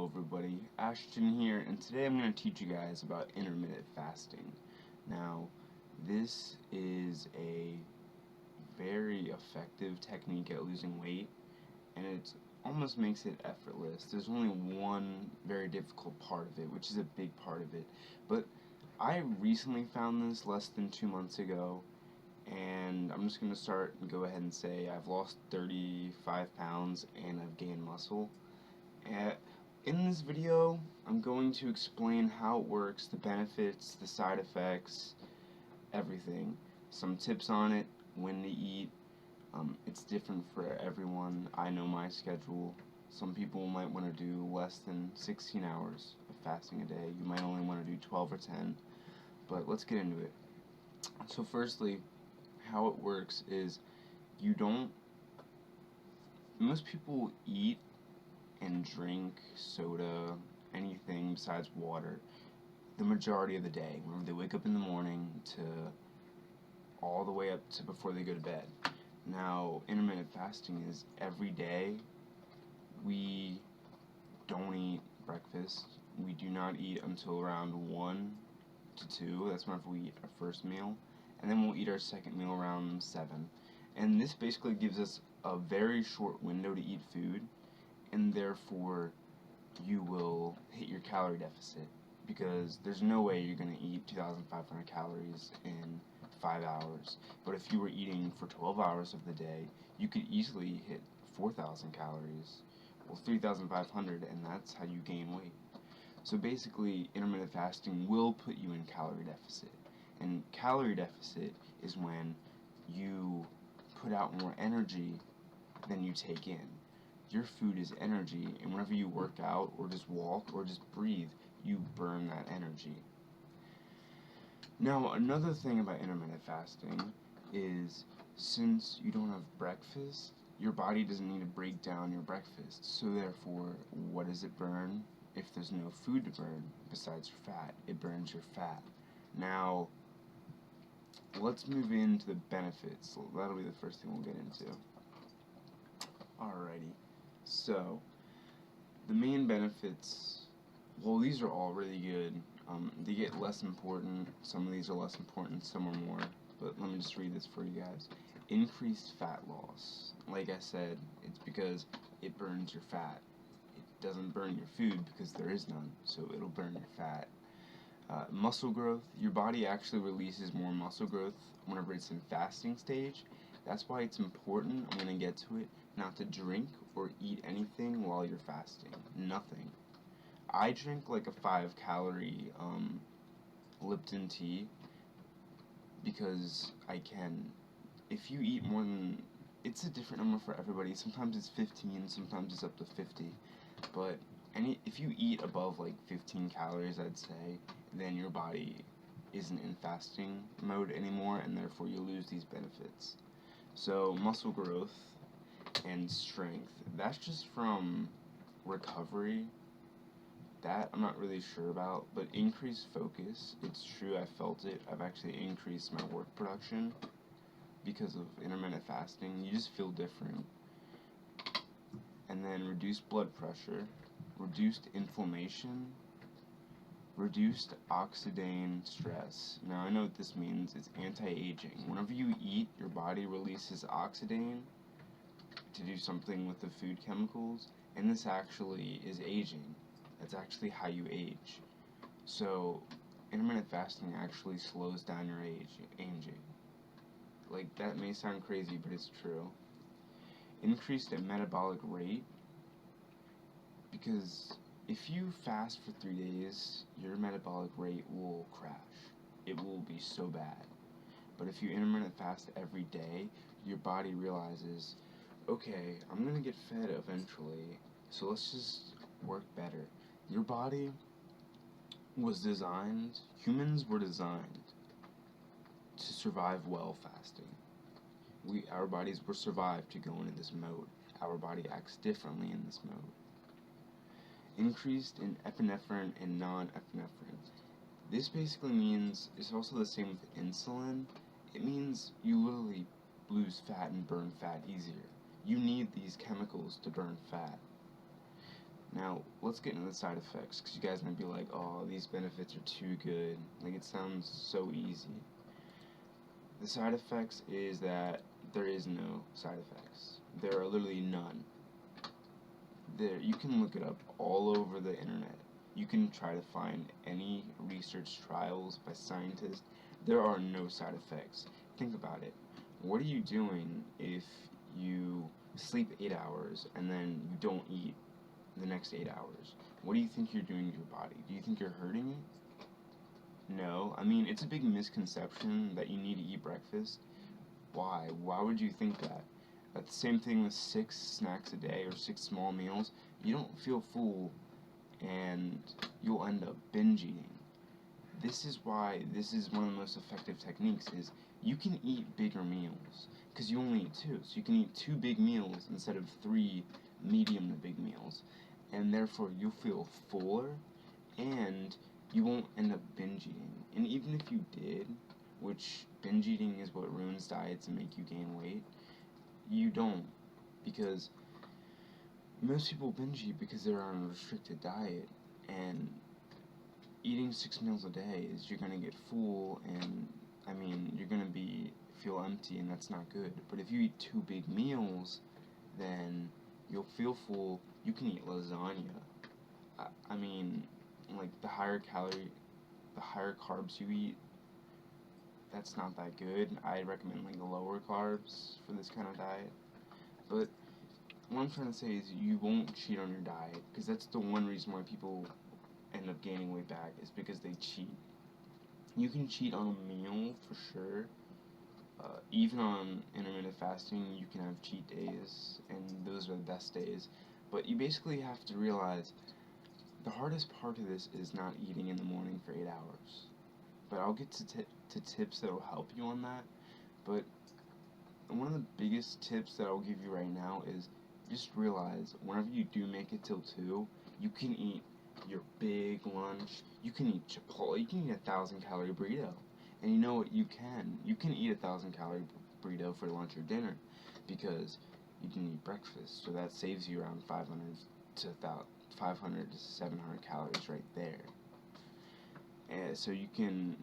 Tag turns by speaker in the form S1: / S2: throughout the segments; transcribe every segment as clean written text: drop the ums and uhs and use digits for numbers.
S1: Hello everybody, Ashton here, and today I'm going to teach you guys about intermittent fasting. Now, this is a very effective technique at losing weight, and it almost makes it effortless. There's only one very difficult part of it, which is a big part of it. But I recently found this less than 2 months ago, and I'm just going to start and go ahead and say I've lost 35 pounds and I've gained muscle. In this video, I'm going to explain how it works, the benefits, the side effects, everything. Some tips on it, when to eat. It's different for everyone. I know my schedule. Some people might want to do less than 16 hours of fasting a day. You might only want to do 12 or 10. But let's get into it. So firstly, how it works is most people eat and drink soda, anything besides water, the majority of the day, whenever they wake up in the morning to all the way up to before they go to bed. Now, intermittent fasting is every day we don't eat breakfast. We do not eat until around 1 to 2. That's whenever we eat our first meal. And then we'll eat our second meal around 7. And this basically gives us a very short window to eat food, and therefore you will hit your calorie deficit, because there's no way you're going to eat 2,500 calories in 5 hours. But if you were eating for 12 hours of the day, you could easily hit 4,000 calories, well 3,500, and that's how you gain weight. So basically, intermittent fasting will put you in calorie deficit, and calorie deficit is when you put out more energy than you take in. Your food is energy, and whenever you work out or just walk or just breathe, you burn that energy. Now, another thing about intermittent fasting is, since you don't have breakfast, your body doesn't need to break down your breakfast. So therefore, what does it burn? If there's no food to burn besides your fat, it burns your fat. Now, let's move into the benefits. That'll be the first thing we'll get into. Alrighty. So, the main benefits, well, these are all really good. They get less important. Some of these are less important, some are more. But let me just read this for you guys. Increased fat loss. Like I said, it's because it burns your fat. It doesn't burn your food because there is none, so it'll burn your fat. Muscle growth. Your body actually releases more muscle growth whenever it's in fasting stage. That's why it's important, I'm going to get to it, not to drink or eat anything while you're fasting. Nothing. I drink like a 5-calorie Lipton tea because I can. If you eat more than, it's a different number for everybody. Sometimes it's 15, sometimes it's up to 50. But if you eat above like 15 calories, I'd say, then your body isn't in fasting mode anymore, and therefore you lose these benefits. So, muscle growth and strength, that's just from recovery. That I'm not really sure about, but increased focus, it's true, I felt it. I've actually increased my work production because of intermittent fasting. You just feel different. And then reduced blood pressure, reduced inflammation, reduced oxidant stress. Now, I know what this means. It's anti-aging. Whenever you eat, your body releases oxidant to do something with the food chemicals, and this actually is aging. That's actually how you age. So, intermittent fasting actually slows down your aging. Like, that may sound crazy, but it's true. Increased metabolic rate, because if you fast for 3 days, your metabolic rate will crash. It will be so bad. But if you intermittent fast every day, your body realizes, okay, I'm going to get fed eventually, so let's just work better. Your body was designed, humans were designed to survive well fasting. Our bodies were survived to go into this mode. Our body acts differently in this mode. Increased in epinephrine and non-epinephrine. This basically means, it's also the same with insulin. It means you literally lose fat and burn fat easier. You need these chemicals to burn fat. Now, let's get into the side effects, because you guys might be like, oh, these benefits are too good. Like, it sounds so easy. The side effects is that there is no side effects. There are literally none. You can look it up all over the internet. You can try to find any research trials by scientists. There are no side effects. Think about it. What are you doing if you sleep 8 hours and then you don't eat the next 8 hours? What do you think you're doing to your body? Do you think you're hurting it? No. I mean, it's a big misconception that you need to eat breakfast. Why? Why would you think that? That's the same thing with 6 snacks a day or 6 small meals. You don't feel full and you'll end up binge eating. This is why this is one of the most effective techniques is you can eat bigger meals because you only eat 2. So you can eat 2 big meals instead of 3 medium to big meals. And therefore you'll feel fuller and you won't end up binge eating. And even if you did, which binge eating is what ruins diets and make you gain weight, you don't, because most people binge eat because they're on a restricted diet, and eating 6 meals a day is you're gonna get full, and I mean you're gonna feel empty, and that's not good. But if you eat 2 big meals, then you'll feel full. You can eat lasagna. I mean, like the higher carbs you eat, that's not that good. I recommend like lower carbs for this kind of diet. But what I'm trying to say is you won't cheat on your diet, because that's the one reason why people end up gaining weight back is because they cheat. You can cheat on a meal for sure. Even on intermittent fasting, you can have cheat days, and those are the best days. But you basically have to realize the hardest part of this is not eating in the morning for 8 hours. But I'll get to tips that will help you on that. But one of the biggest tips that I'll give you right now is just realize whenever you do make it till 2, you can eat your big lunch. You can eat Chipotle. You can eat 1,000-calorie burrito. And you know what? You can eat 1,000-calorie burrito for lunch or dinner because you can eat breakfast. So that saves you around 500 to 700 calories right there. And so you can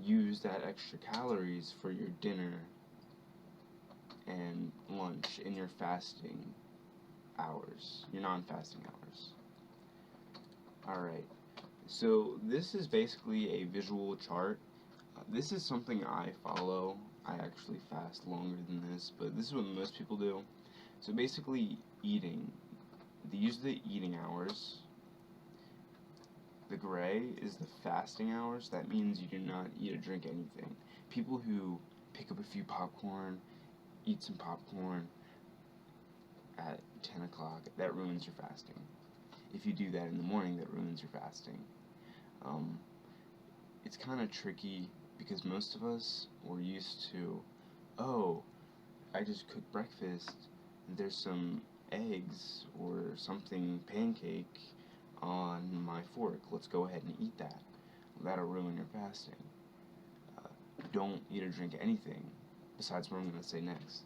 S1: use that extra calories for your dinner and lunch in your fasting hours, your non-fasting hours. Alright, so this is basically a visual chart. This is something I follow. I actually fast longer than this, but this is what most people do. So basically eating, these are the eating hours. The gray is the fasting hours. That means you do not eat or drink anything. People who pick up a few popcorn, eat some popcorn at 10 o'clock, that ruins your fasting. If you do that in the morning, that ruins your fasting. It's kind of tricky because most of us were used to, oh, I just cooked breakfast, and there's some eggs or something, pancake, on my fork. Let's go ahead and eat that. That'll ruin your fasting. Don't eat or drink anything besides what I'm going to say next.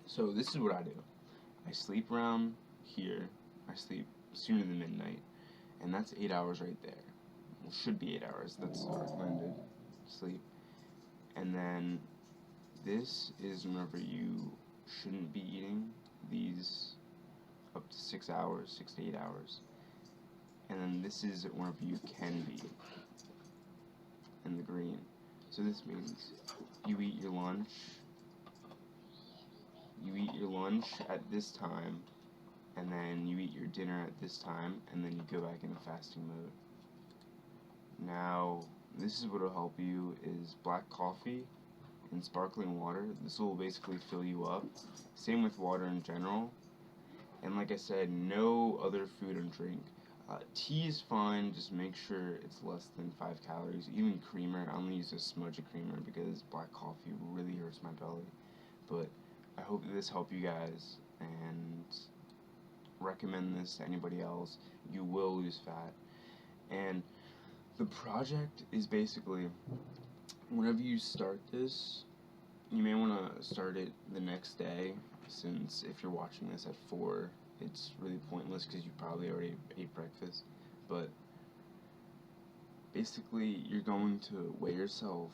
S1: So this is what I do. I sleep around here. I sleep sooner than midnight, and that's 8 hours right there. Well, should be 8 hours. That's recommended sleep. And then this is whenever you shouldn't be eating. These up to 6 hours, 6 to 8 hours. And then this is whenever you can be in the green. So this means you eat your lunch. You eat your lunch at this time, and then you eat your dinner at this time, and then you go back into fasting mode. Now, this is what will help you is black coffee and sparkling water. This will basically fill you up. Same with water in general. And like I said, no other food or drink. Tea is fine, just make sure it's less than 5 calories. Even creamer, I'm going to use a smudge of creamer because black coffee really hurts my belly. But I hope that this helped you guys, and recommend this to anybody else. You will lose fat. And the project is basically, whenever you start this, you may want to start it the next day, since if you're watching this at 4, it's really pointless because you probably already ate breakfast. But basically, you're going to weigh yourself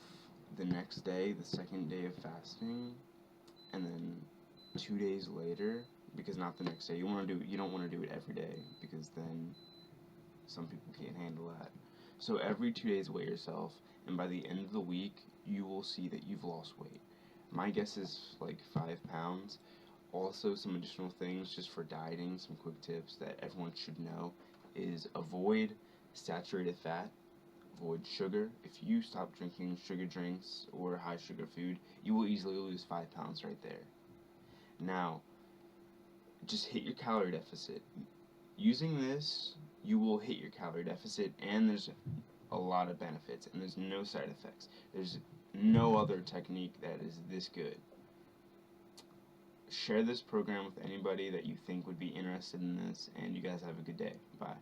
S1: the next day, the second day of fasting, and then 2 days later, because not the next day. You don't want to do it every day because then some people can't handle that. So every 2 days weigh yourself, and by the end of the week, you will see that you've lost weight. My guess is like 5 pounds. Also, some additional things just for dieting, some quick tips that everyone should know is avoid saturated fat, avoid sugar. If you stop drinking sugar drinks or high sugar food, you will easily lose 5 pounds right there. Now, just hit your calorie deficit. Using this, you will hit your calorie deficit, and there's a lot of benefits, and there's no side effects. There's no other technique that is this good. Share this program with anybody that you think would be interested in this, and you guys have a good day. Bye.